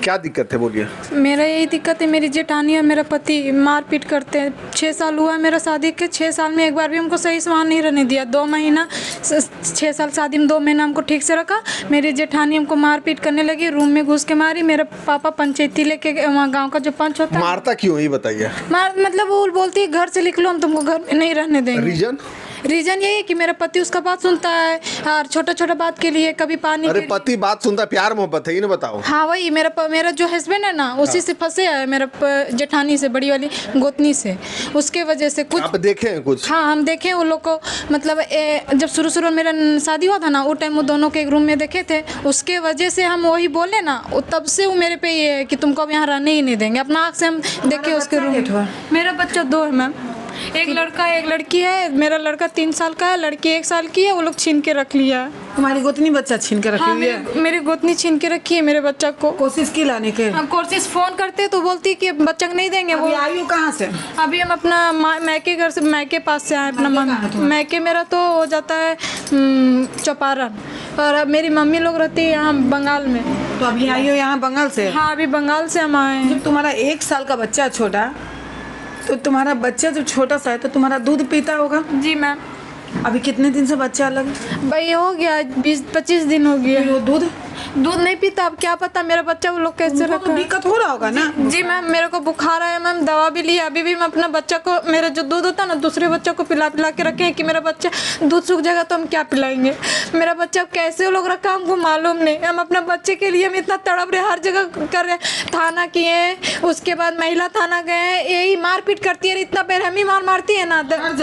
क्या दिक्कत है बोलिए। मेरा यही दिक्कत है, मेरी जेठानी और मेरा पति मारपीट करते हैं। 6 साल हुआ मेरा शादी के, 6 साल में एक बार भी हमको सही से वहाँ नहीं रहने दिया। 2 महीना 6 साल शादी में 2 महीना हमको ठीक से रखा। मेरी जेठानी हमको मारपीट करने लगी, रूम में घुस के मारी। मेरा पापा पंचायती लेके वहाँ गाँव का जो पंच होता है, मारता क्यों ये बताइए। मतलब वो बोलती है घर से निकलो, हम तुमको घर में नहीं रहने देंगे। रीजन यही है कि मेरा पति उसका बात सुनता है और छोटा छोटा बात के लिए कभी पानी। अरे पति बात सुनता है, प्यार मोहब्बत है, ये ना बताओ। हाँ वही मेरा जो हस्बैंड है ना, उसी से फंसे है मेरा जेठानी से, बड़ी वाली गोतनी से। उसके वजह से कुछ आप देखे हैं कुछ? हाँ हम देखे वो लोग को। मतलब जब शुरू मेरा शादी हुआ था ना, वो टाइम वो दोनों के एक रूम में देखे थे। उसके वजह से हम वही बोले ना, तब से वो मेरे पे ये है कि तुमको अब यहाँ रहने ही नहीं देंगे। अपना आँख से हम देखे उसके रूम। मेरा बच्चा 2 है मैम, एक लड़का एक लड़की है। मेरा लड़का 3 साल का है, लड़की 1 साल की है। वो लोग छीन के रख लिया है। तुम्हारी गोतनी बच्चा छीन के रखी हुई है? मेरी गोतनी छीन के रखी है मेरे बच्चा को। कोशिश की लाने के? कोशिश फोन करते तो बोलती कि बच्चा नहीं देंगे। वो आई हो कहाँ से? अभी हम अपना मैके घर से, मैके पास से आए अपना मैके मेरा तो हो जाता है चौपारण। और अब मेरी मम्मी लोग रहती है यहाँ बंगाल में। तो अभी आई हो यहाँ बंगाल से? हाँ अभी बंगाल से हम आए हैं। जब तुम्हारा 1 साल का बच्चा छोटा, तो तुम्हारा बच्चा जब छोटा सा है तो तुम्हारा दूध पीता होगा? जी मैम। अभी कितने दिन से बच्चा अलग? भाई हो गया 20-25 दिन हो गया। वो दूध नहीं पीता। अब क्या पता मेरा बच्चा वो लोग कैसे रखा। तो दिक्कत हो रहा होगा ना? जी मैम, मेरे को बुखार है मैम, दवा भी ली। अभी भी मैं अपना बच्चा को, मेरा जो दूध होता है ना, दूसरे बच्चों को पिला के रखे हैं कि मेरा बच्चा दूध सूख जाएगा तो हम क्या पिलाएंगे। मेरा बच्चा कैसे वो लोग रखा हमको मालूम नहीं। हम अपना बच्चे के लिए हम इतना तड़प रहे, हर जगह कर रहे, थाना किए, उसके बाद महिला थाना गए। यही मारपीट करती है, इतना बेरहमी मारती है ना। हर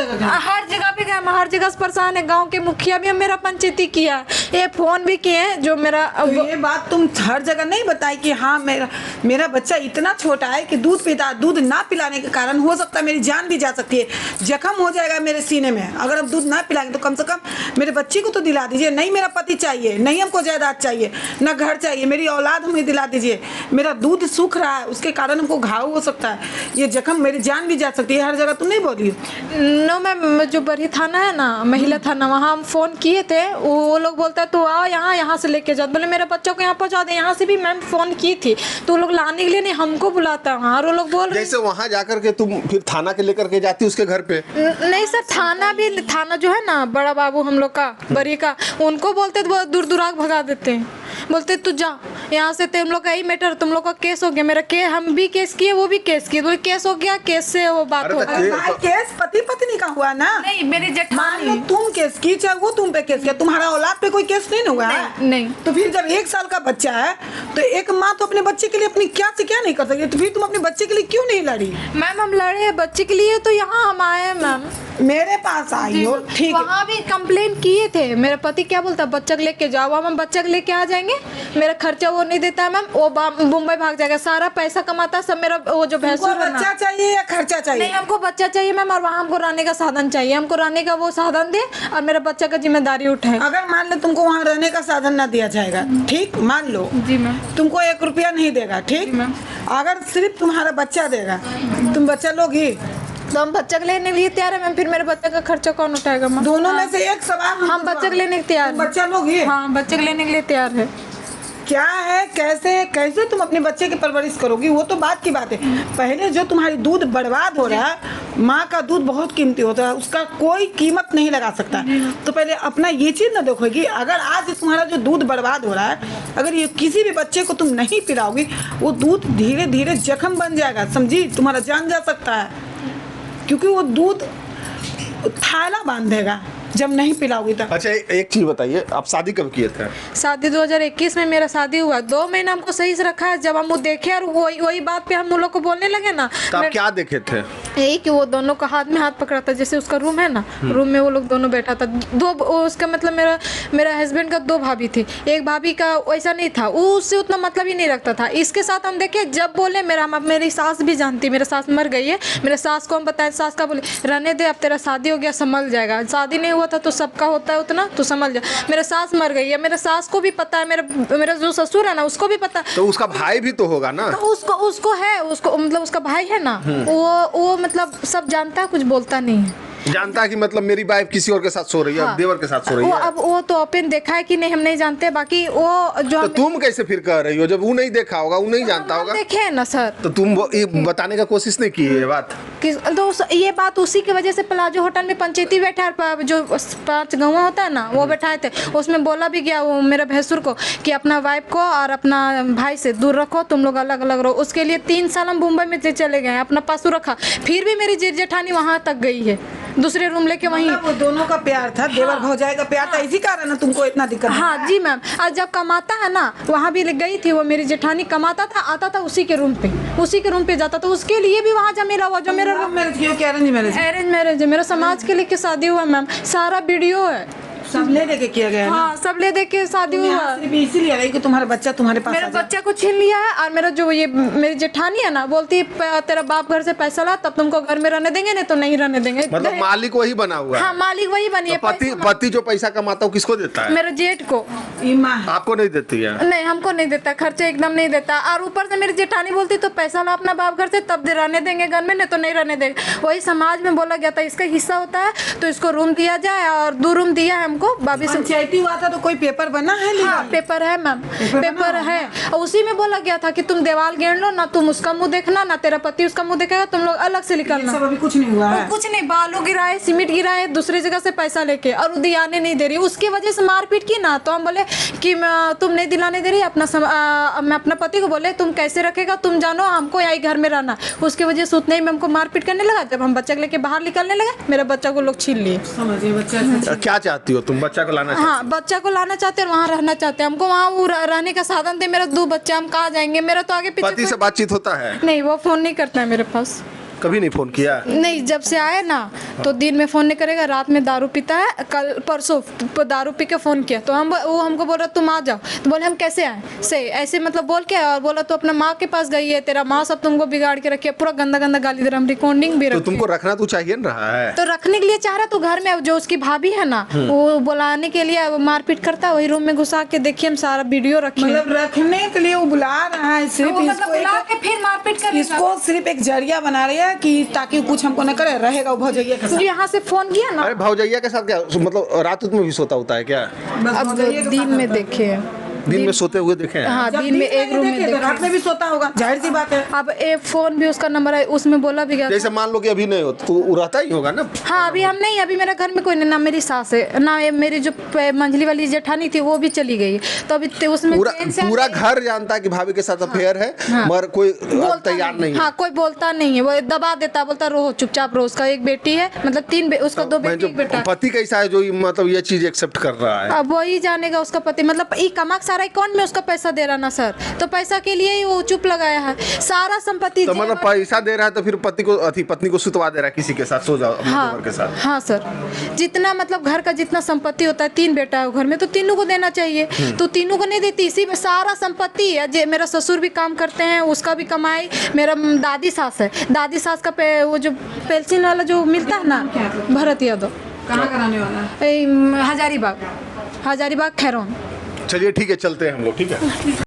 जगह पे गए, हर जगह से परेशान है। गाँव के मुखिया भी हम मेरा पंचायती किया, ये फोन भी किए। जो मेरा ये बात तुम हर जगह नहीं बताई कि हाँ मेरा बच्चा इतना छोटा है कि दूध पीता, दूध ना पिलाने के कारण हो सकता है मेरी जान भी जा सकती है, जख्म हो जाएगा मेरे सीने में। अगर अब दूध ना पिलाएंगे तो कम से कम मेरे बच्चे को तो दिला दीजिए। नहीं मेरा पति चाहिए, नहीं हमको जायदाद चाहिए, ना घर चाहिए, मेरी औलाद हमें दिला दीजिए। मेरा दूध सूख रहा है, उसके कारण हमको घाव हो सकता है, ये जख्म, मेरी जान भी जा सकती है। हर जगह तुम नहीं बोली। नो मैम, जो बड़ी थाना है ना, महिला थाना, वहाँ हम फ़ोन किए थे। वो लोग बोलता है तो आओ यहाँ से लेके जाओ। बोले मेरा बच्चा को यहाँ पहुँचा दे। यहाँ से भी मैम फ़ोन की थी तो वो लोग लाने के लिए नहीं, हमको बुलाता वहाँ। और वो लोग बोल रहे जैसे वहाँ जाकर के तुम फिर थाना के लेकर के जाती उसके घर पे? नहीं सर, थाना जो है ना, बड़ा बाबू हम लोग का, बड़ी का, उनको बोलते तो दूर दूराग भगा देते हैं। बोलते तू जा यहाँ से, तुम लोग का ही मैटर, तुम लोग का केस हो गया। मेरा केस, हम भी केस किए, वो भी केस किए। बोले केस हो गया, केस से वो बात हो गई। केस पति पत्नी का हुआ ना? नहीं, मेरी जेठानी। तुम केस की, चाहे वो तुम पे केस किया, तुम्हारा औलाद पे कोई केस नहीं हुआ है? नहीं। तो फिर जब 1 साल का बच्चा है तो एक माँ तो अपने बच्चे के लिए अपनी क्या से क्या नहीं कर सकती, तो फिर तुम अपने बच्चे के लिए क्यों नहीं लड़ी? मैम हम लड़े बच्चे के लिए, तो यहाँ हम आए हैं मैम। मेरे पास आई हो, ठीक है। वहाँ भी कंप्लेन किए थे। मेरा पति क्या बोलता, बच्चा लेके जाओ। हम बच्चा लेके आ जाएंगे, मेरा खर्चा वो नहीं देता मैम, वो मुंबई भाग जाएगा, सारा पैसा कमाता सब मेरा। वो जो भैंसुर है ना, बच्चा चाहिए या खर्चा चाहिए? नहीं, हमको बच्चा चाहिए मैम, और वहाँ हमको रहने का साधन चाहिए। हमको रहने का वो साधन दे और मेरा बच्चा का जिम्मेदारी उठाए। अगर मान लो तुमको वहाँ रहने का साधन ना दिया जाएगा, ठीक, मान लो जी मैम, तुमको 1 रुपया नहीं देगा, ठीक, अगर सिर्फ तुम्हारा बच्चा देगा, तुम बच्चा लोगी? तो हम बच्चा लेने के लिए तैयार है मैम। फिर मेरे बच्चे का खर्चा कौन उठाएगा मैम? दोनों में से एक सवाल। हम बच्चे लेने के तैयार, बच्चा लोगी? हाँ, बच्चे लेने के लिए तैयार है। क्या है, कैसे तुम अपने बच्चे की परवरिश करोगी, वो तो बात की बात है। पहले जो तुम्हारी दूध बर्बाद हो रहा है, माँ का दूध बहुत कीमती होता है, उसका कोई कीमत नहीं लगा सकता। तो पहले अपना ये चीज़ ना देखोगी। अगर आज तुम्हारा जो दूध बर्बाद हो रहा है, अगर ये किसी भी बच्चे को तुम नहीं पिलाओगी, वो दूध धीरे धीरे जख्म बन जाएगा, समझी, तुम्हारा जान जा सकता है, क्योंकि वो दूध थैला बांध देगा जब नहीं पिलाओगी तब। अच्छा एक चीज बताइए, आप शादी कब किए थे? शादी 2021 में मेरा शादी हुआ। 2 महीना हमको सही से रखा है। जब हम वो देखे और वही बात पे हम उन लोग को बोलने लगे ना, तो आप क्या देखे थे? यही कि वो दोनों का हाथ में हाथ पकड़ा था। जैसे उसका रूम है ना, रूम में वो लोग दोनों बैठा था। उसका मतलब मेरा हस्बैंड का 2 भाभी थी। एक भाभी का वैसा नहीं था, वो उससे उतना मतलब ही नहीं रखता था। इसके साथ हम देखे, जब बोले मेरी सास भी जानती, मेरा सास मर गई है, मेरे सास को हम बताए, सास का बोले रहने दे, अब तेरा शादी हो गया, संभल जाएगा। शादी नहीं हुआ था तो सबका होता है उतना, तो समझ जा। मेरे सास मर गई है, मेरे सास को भी पता है, मेरा जो ससुर है ना उसको भी पता है। तो उसका भाई भी तो होगा ना? तो उसको मतलब उसका भाई है ना, वो मतलब सब जानता है, कुछ बोलता नहीं है। जानता है कि मतलब मेरी वाइफ किसी और के साथ सो रही है, अब देवर के साथ सो रही वो है। अब वो तो ओपन देखा है कि नहीं हम नहीं जानते, बाकी वो जो तो तुम कैसे फिर कह रही हो जब वो नहीं देखा होगा, वो नहीं जानता हम होगा? देखे हैं ना सर, तो तुम ये बताने का कोशिश नहीं की ये बात? तो ये बात उसी की वजह से प्लाजो होटल में पंचायती बैठा जो 5 गौवा होता है ना, वो बैठाए थे, उसमें बोला भी गया वो मेरे भैंसुर को कि अपना वाइफ को और अपना भाई से दूर रखो, तुम लोग अलग अलग रहो। उसके लिए 3 साल हम मुंबई में चले गए, अपना पासू रखा, फिर भी मेरी जेठानी वहाँ तक गई है, दूसरे रूम लेके वहीं। वो दोनों का प्यार था, देवर भौजाई का प्यार था, इसी कारण ना तुमको इतना दिक्कत। हाँ जी मैम, और जब कमाता है ना वहाँ भी गई थी वो मेरी जेठानी, कमाता था आता था उसी के रूम पे जाता था, उसके लिए भी वहाँ जमेला हुआ जो मेरा मैरिज किया कि अरेंज मैरिज? अरेंज मैरिज है, मेरा समाज के लेके शादी हुआ मैम, सारा वीडियो है, सब ले दे के किया गया है ना? हाँ सब ले दे के शादी हुआ। सिर्फ इसीलिए रही कि तुम्हारा बच्चा तुम्हारे पास मेरा आ जाए। बच्चा को छीन लिया है, और मेरा जो ये मेरी जेठानी है ना बोलती है तेरा बाप घर से पैसा ला तब तुमको घर में रहने देंगे, नहीं तो नहीं रहने देंगे। मतलब मालिक वही बना हुआ है? हाँ मालिक वही बनी है। पति जो पैसा कमाता है किसको देता है? मेरे जेठ को। आपको नहीं देती है? नहीं हमको नहीं देता, खर्चे एकदम नहीं देता, और ऊपर से मेरी जेठानी बोलती तो पैसा ला अपना बाप घर से तब रहने देंगे घर में, नहीं तो नहीं रहने देंगे। वही समाज में बोला गया था इसका हिस्सा होता है तो इसको रूम दिया जाए, और 2 रूम दिया है हमको। बाबी से पंचायती हुआ था तो कोई पेपर बना है? हाँ पेपर है मैम, पेपर है, और उसी में बोला गया था कि तुम दीवार घेर लो ना, तुम उसका मुंह देखना ना तेरा पति उसका मुंह देखेगा, तुम लोग अलग से निकलना। सब अभी कुछ नहीं हुआ है? कुछ नहीं, बालू गिराए, सीमेंट गिराए, दूसरी जगह से पैसा लेके, और वो दिलाने नहीं दे रही, उसकी वजह से मारपीट की ना। तो हम बोले कि तुम नहीं दिलाने दे रही मैं अपना पति को बोले तुम कैसे रखेगा, तुम जानो हमको यही घर में रहना। उसकी वजह से उतने ही में हमको मारपीट करने लगा। जब हम बच्चा को लेके बाहर निकलने लगे मेरे बच्चा को लोग छीन लिए। समझिए बच्चा क्या चाहती हो तुम? बच्चा को लाना चाहती हो? हाँ बच्चा को लाना चाहते हैं और वहाँ रहना चाहते हैं। हमको वहाँ वो रहने का साधन थे, मेरा 2 बच्चे, हम कहाँ जाएंगे? मेरा तो आगे पीछे पति से बातचीत होता है? नहीं, वो फोन नहीं करता है मेरे पास। कभी नहीं फोन किया? नहीं, जब से आए ना तो दिन में फ़ोन नहीं करेगा, रात में दारू पीता है। कल परसों दारू पी के फ़ोन किया तो वो हमको बोल रहा तुम आ जाओ, तो बोले हम कैसे आए से ऐसे मतलब बोल के, और बोला तो अपना माँ के पास गई है, तेरा माँ सब तुमको बिगाड़ के रखी है, पूरा गंदा गंदा गाली दे रहा, हम रिकॉर्डिंग भी तो रखी। तुमको रखना तो चाहिए ना रहा है? तो रखने के लिए चाह रहा, तो घर में जो उसकी भाभी है ना वो बुलाने के लिए मारपीट करता है, वही रूम में घुसा के देखिए हम सारा वीडियो रखे। मतलब रखने के लिए वो बुला रहा है, सिर्फ फिर मारपीट कर इसको सिर्फ एक जरिया बना रही है कि ताकि कुछ हमको न करे, रहेगा वो भौजैया के साथ। यहाँ से फोन किया ना। अरे भौजैया के साथ क्या मतलब रात में भी सोता होता है क्या? अब दिन में देखे, दिन में सोते हुए देखे हैं? हाँ दिन में एक रूम में देखे, रात में भी सोता होगा, जाहिर सी बात है। अब एक फोन भी उसका नंबर है, उसमें बोला भी गया। जैसे मान लो कि अभी नहीं हो तो वो रहता ही होगा ना? हाँ अभी हम नहीं, अभी मेरे घर में कोई नहीं, ना मेरी सास है ना मेरी जो मंझली वाली जेठानी थी वो भी चली गई, तो अभी उसमें पूरा घर जानता है कि भाभी के साथ अफेयर है, मगर कोई तैयार नहीं है। हाँ कोई बोलता नहीं है, वो दबा देता, बोलता रहो चुपचाप रहो। उसका एक बेटी है, मतलब 3 उसका 2 बेटी एक बेटा। पति कैसा है जो मतलब ये चीज एक्सेप्ट कर रहा है? अब वही जानेगा उसका पति, मतलब ये कमा सारा कौन में उसका पैसा दे रहा ना सर, तो पैसा के लिए ही वो चुप लगाया है। सारा संपत्ति तो मतलब पैसा दे रहा है तो फिर पत्नी को सुतवा दे रहा है किसी के साथ, सो जाओ हाँ, के साथ। हाँ सर, जितना मतलब घर का जितना संपत्ति होता है, 3 बेटा है घर में, तो तीनों को देना चाहिए, तो तीनों को नहीं देती। इसी में सारा संपत्ति है। मेरा ससुर भी काम करते हैं, उसका भी कमाई, मेरा दादी सास है, दादी सास का वो जो पेंशन वाला जो मिलता है ना, भरत यादव। कहाँ कराने वाला? हजारीबाग खैरोन। चलिए ठीक है, चलते हैं हम लोग, ठीक है।